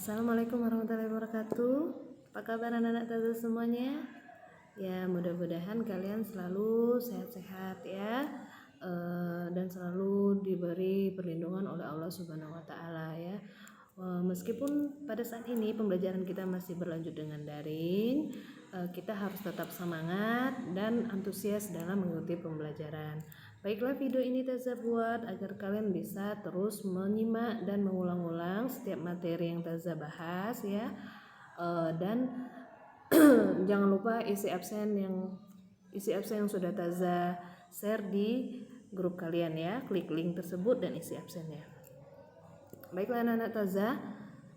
Assalamualaikum warahmatullahi wabarakatuh. Apa kabar anak-anak Taza semuanya? Ya, mudah-mudahan kalian selalu sehat-sehat ya, dan selalu diberi perlindungan oleh Allah Subhanahu wa taala ya. Meskipun pada saat ini pembelajaran kita masih berlanjut dengan daring, kita harus tetap semangat dan antusias dalam mengikuti pembelajaran. Baiklah, video ini Taza buat agar kalian bisa terus menyimak dan mengulang-ulang setiap materi yang Taza bahas ya. Dan jangan lupa isi absen yang sudah Taza share di grup kalian ya. Klik link tersebut dan isi absennya. Baiklah anak-anak Taza,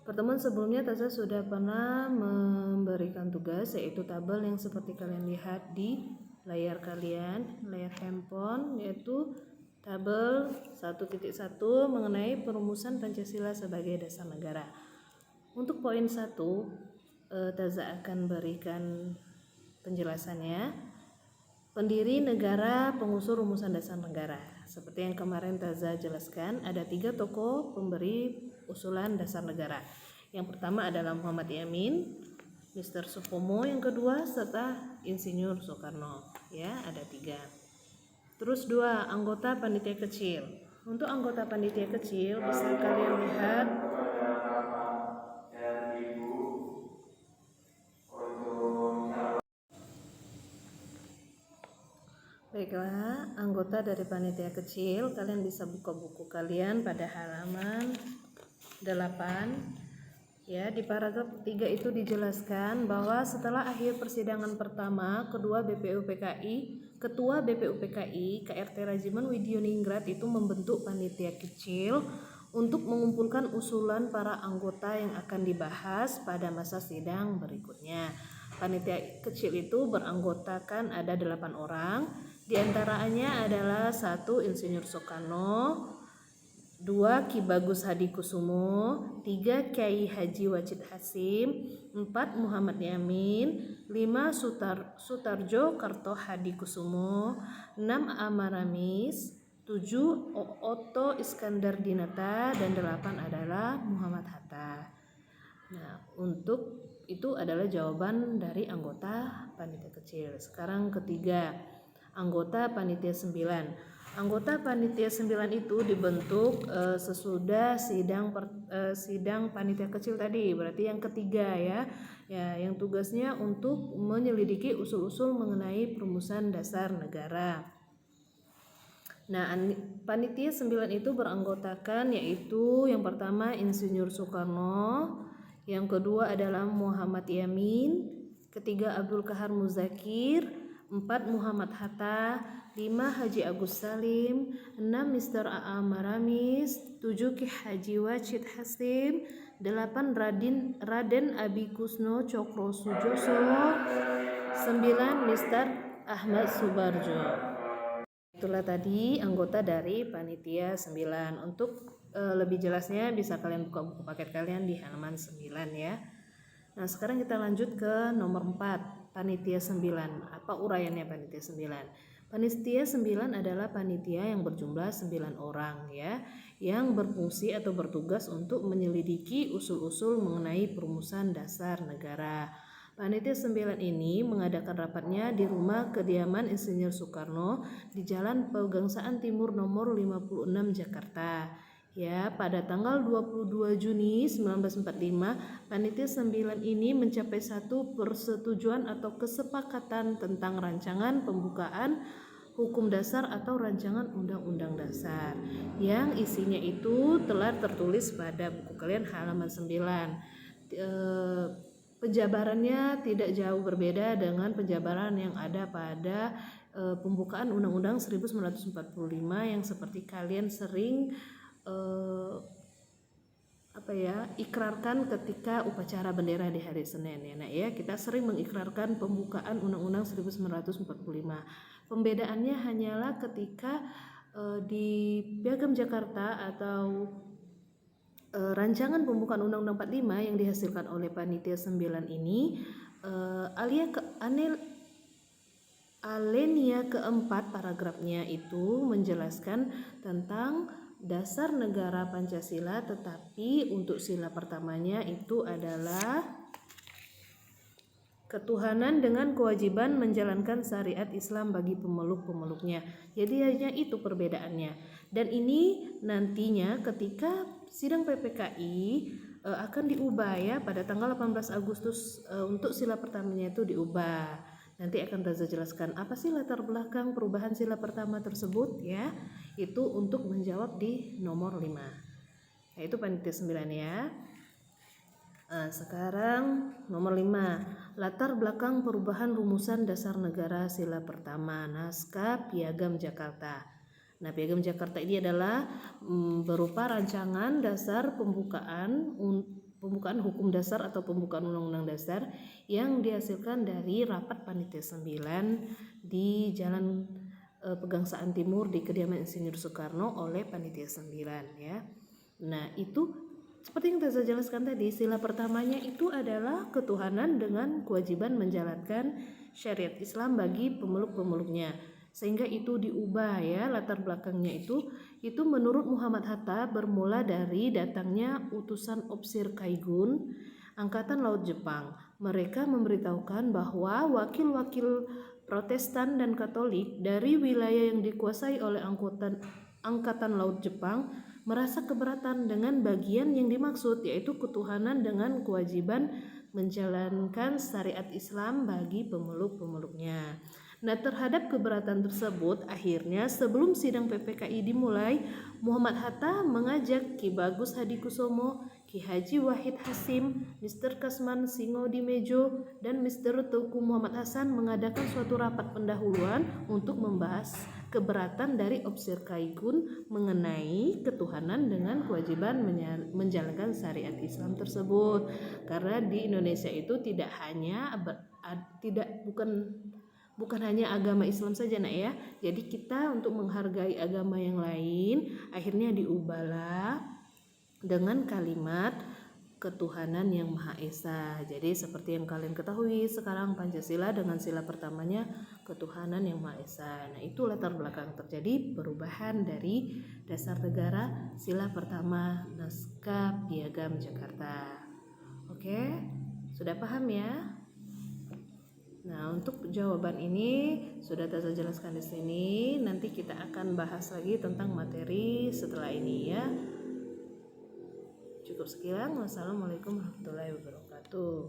pertemuan sebelumnya Taza sudah pernah memberikan tugas, yaitu tabel yang seperti kalian lihat di layar kalian, layar handphone, yaitu tabel 1.1 mengenai perumusan Pancasila sebagai dasar negara. Untuk poin 1, Taza akan berikan penjelasannya. Pendiri negara, pengusul rumusan dasar negara. Seperti yang kemarin Taza jelaskan, ada 3 tokoh pemberi usulan dasar negara. Yang pertama adalah Muhammad Yamin, Mr. Supomo yang kedua, serta Insinyur Soekarno. Ya, ada 3. Terus 2, anggota panitia kecil. Untuk anggota panitia kecil bisa kalian lihat Baiklah, anggota dari panitia kecil, kalian bisa buka buku kalian pada halaman 8. Ya, di paragraf 3 itu dijelaskan bahwa setelah akhir persidangan pertama, Ketua BPUPKI KRT Rajiman Widioningrat itu membentuk panitia kecil untuk mengumpulkan usulan para anggota yang akan dibahas pada masa sidang berikutnya. Panitia kecil itu beranggotakan ada 8 orang. Di antaranya adalah 1 Insinyur Soekarno, 2 Ki Bagus Hadikusumo, 3 Kiai Haji Wajid Hasyim, 4 Muhammad Yamin, 5 Sutarjo Karto Hadikusumo, 6 Amaramis, 7 Otto Iskandar Dinata, dan 8 adalah Muhammad Hatta. Nah, untuk itu adalah jawaban dari anggota panitia kecil. Sekarang ketiga, anggota panitia 9. Anggota panitia 9 itu dibentuk sesudah sidang panitia kecil tadi, berarti yang ketiga ya. Ya, yang tugasnya untuk menyelidiki usul-usul mengenai perumusan dasar negara. Nah, panitia 9 itu beranggotakan yaitu yang pertama Insinyur Soekarno, yang kedua adalah Muhammad Yamin, ketiga Abdul Kahar Muzakir, 4 Muhammad Hatta, 5 Haji Agus Salim, 6 Mr. A.A. Maramis, 7 Ki Haji Wajid Hasyim, 8 Raden Abi Kusno Cokro Sujoso, 9 Mr. Ahmad Subarjo. Itulah tadi anggota dari panitia 9. Untuk lebih jelasnya bisa kalian buka buku paket kalian di halaman 9 ya. Nah, sekarang kita lanjut ke nomor 4, panitia 9. Apa uraiannya panitia 9? Panitia 9 adalah panitia yang berjumlah 9 orang ya, yang berfungsi atau bertugas untuk menyelidiki usul-usul mengenai perumusan dasar negara. Panitia 9 ini mengadakan rapatnya di rumah kediaman Insinyur Soekarno di Jalan Pegangsaan Timur nomor 56 Jakarta. Ya, pada tanggal 22 Juni 1945, panitia 9 ini mencapai satu persetujuan atau kesepakatan tentang rancangan pembukaan hukum dasar atau rancangan undang-undang dasar, yang isinya itu telah tertulis pada buku kalian halaman 9. Penjabarannya tidak jauh berbeda dengan penjabaran yang ada pada pembukaan Undang-Undang 1945 yang seperti kalian sering ikrarkan ketika upacara bendera di hari Senin ya. Nah ya, kita sering mengikrarkan pembukaan Undang-Undang 1945. Pembedaannya hanyalah ketika di Piagam Jakarta atau rancangan pembukaan Undang-Undang 45 yang dihasilkan oleh panitia 9 ini, alinea keempat paragrafnya itu menjelaskan tentang dasar negara Pancasila, tetapi untuk sila pertamanya itu adalah ketuhanan dengan kewajiban menjalankan syariat Islam bagi pemeluk-pemeluknya. Jadi hanya itu perbedaannya. Dan ini nantinya ketika sidang PPKI akan diubah ya pada tanggal 18 Agustus untuk sila pertamanya itu diubah. Nanti akan Taza jelaskan apa sih latar belakang perubahan sila pertama tersebut ya. Itu untuk menjawab di nomor 5. Yaitu panitia 9 ya. Sekarang nomor 5, latar belakang perubahan rumusan dasar negara sila pertama, naskah Piagam Jakarta. Nah, Piagam Jakarta ini adalah berupa rancangan dasar pembukaan hukum dasar atau pembukaan undang-undang dasar yang dihasilkan dari rapat panitia 9 di Jalan Pegangsaan Timur di kediaman Insinyur Soekarno oleh panitia 9 ya. Nah, itu seperti yang saya jelaskan tadi, sila pertamanya itu adalah ketuhanan dengan kewajiban menjalankan syariat Islam bagi pemeluk-pemeluknya. Sehingga itu diubah ya latar belakangnya itu menurut Muhammad Hatta bermula dari datangnya utusan Opsir Kaigun Angkatan Laut Jepang. Mereka memberitahukan bahwa wakil-wakil Protestan dan Katolik dari wilayah yang dikuasai oleh Angkatan Laut Jepang merasa keberatan dengan bagian yang dimaksud, yaitu ketuhanan dengan kewajiban menjalankan syariat Islam bagi pemeluk-pemeluknya. Nah, terhadap keberatan tersebut, akhirnya sebelum sidang PPKI dimulai, Muhammad Hatta mengajak Ki Bagus Hadikusumo, Ki Haji Wahid Hasim, Mr. Kasman Singodimejo, dan Mr. Teuku Muhammad Hasan mengadakan suatu rapat pendahuluan untuk membahas keberatan dari Opsir Kaigun mengenai ketuhanan dengan kewajiban menjalankan syariat Islam tersebut. Karena di Indonesia itu bukan hanya agama Islam saja nak ya. Jadi kita untuk menghargai agama yang lain akhirnya diubahlah dengan kalimat ketuhanan yang Maha Esa. Jadi seperti yang kalian ketahui sekarang Pancasila dengan sila pertamanya ketuhanan yang Maha Esa. Nah, itu latar belakang terjadi perubahan dari dasar negara sila pertama naskah Piagam Jakarta. Oke, sudah paham ya? Nah, untuk jawaban ini sudah saya jelaskan di sini. Nanti kita akan bahas lagi tentang materi setelah ini ya. Cukup sekian. Wassalamualaikum warahmatullahi wabarakatuh.